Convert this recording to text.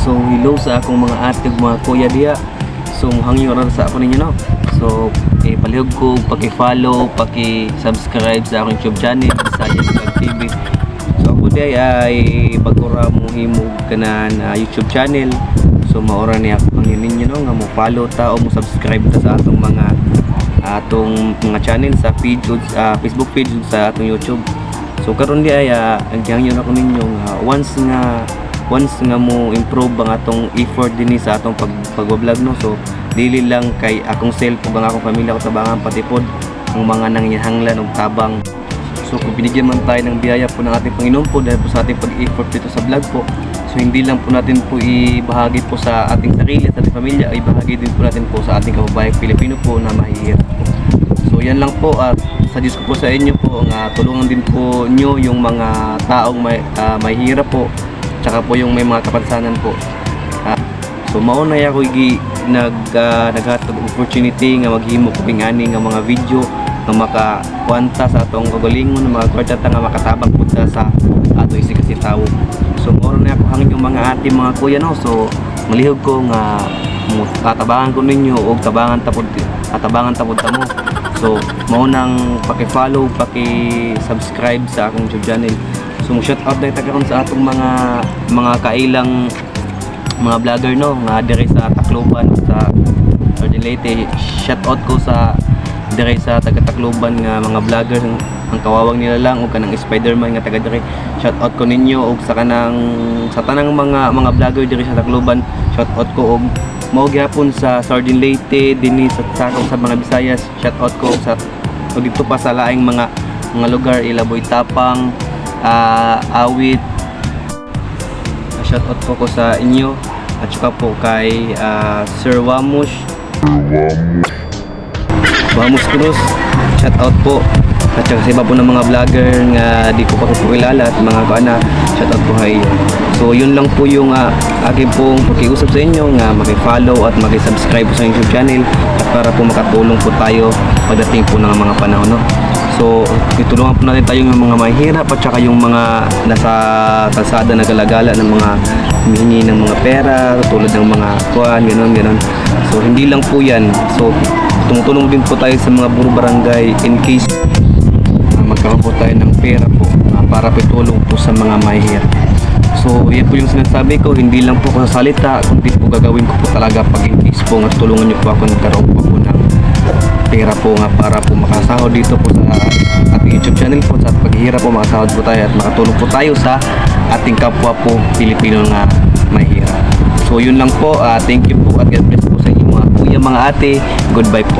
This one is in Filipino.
So hello sa akong mga ate ug mga kuya diha. So hangyo ra sa ako ninyo no. So palihog ko paki-follow, paki-subscribe sa akong YouTube channel Visayas Vlog TV. So ako diay ay bago ra mo himog kanan YouTube channel. So maora ni ako hangyo ninyo no nga mo follow ta o mo subscribe ta sa atong mga channel sa page Facebook page sa atong YouTube. So karon di ay ang hangyo na ko ninyo once nga mo improve ang atong effort dinhi sa atong pag-vlog no. So dili lang kay akong self ug ang akong pamilya ko tabangan pati pod ang mga nangyahanglan og tabang. So kung binigyan man tayo ng biyaya po ng ating Panginoon po dahil po sa ating pag-effort dito sa vlog po, so hindi lang po natin po ibahagi po sa ating sarili at ating pamilya, ay ibahagi din po natin po sa ating kababayang Pilipino po na mahihirap po. So yan lang po at suggest ko po sa inyo po nga tulungan din po nyo yung mga taong mahihirap po tsaka po yung may mga kapansanan po. So mauna ako naghatag opportunity nga maghimo ko ani nga mga video nga makakwanta sa atong kagalingon, mga kwarta nga makatabang pud sa ato isig tawo. So mauna ako hangin yung mga ate mga kuya no. So malihog ko nga tatabangan ko ninyo og tabangan tapod ta mo. So maunang paki-follow, paki-subscribe sa akong YouTube channel. So mo shout out dai tagaron sa atong mga kailang mga vlogger no nga dire sa Tacloban sa Northern Leyte. Shout out ko sa dire sa taga Tacloban nga mga vlogger ang kawawang nila lang o kanang Spider-Man nga taga dire. Shout out ko ninyo og sa tanang mga vlogger dire sa Tacloban. Shout out ko og mao gyapon sa Northern Leyte dinhi sa sakop sa mga Visayas. Shout out ko sa og dito pa sa laing mga lugar Ilaboy Tapang, Awit. Shout out po ko sa inyo at saka po kay Sir Wamus Cruz. Shout out po at saka sa iba po ng mga vlogger nga di ko pa po kilala at mga kaana. Shout out po kay. So yun lang po yung aking pong pakiusap sa inyo nga maki-follow at maki-subscribe po sa YouTube channel at para po makatulong po tayo pagdating po ng mga panahon no. So itulungan po natin tayo yung mga mahirap at saka yung mga nasa kalsada na galagala ng mga humihingi ng mga pera tulad ng mga kuan gano'n. So hindi lang po yan. So tumutulong din po tayo sa mga buro barangay in case magkaroon po tayo ng pera po para pitulong po sa mga mahirap. So yan po yung sinasabi ko, hindi lang po ako sa salita kundi po gagawin ko po talaga pag in case po nga tulungan nyo po ako nagkaroon po ng pera po nga para po makasahod dito po sa ating YouTube channel po. Sa paghihirap po makasahod po tayo at makatulong po tayo sa ating kapwa po Pilipino nga mahirap. So yun lang po, thank you po at God bless po sa inyo mga kuya, mga ate. Goodbye po.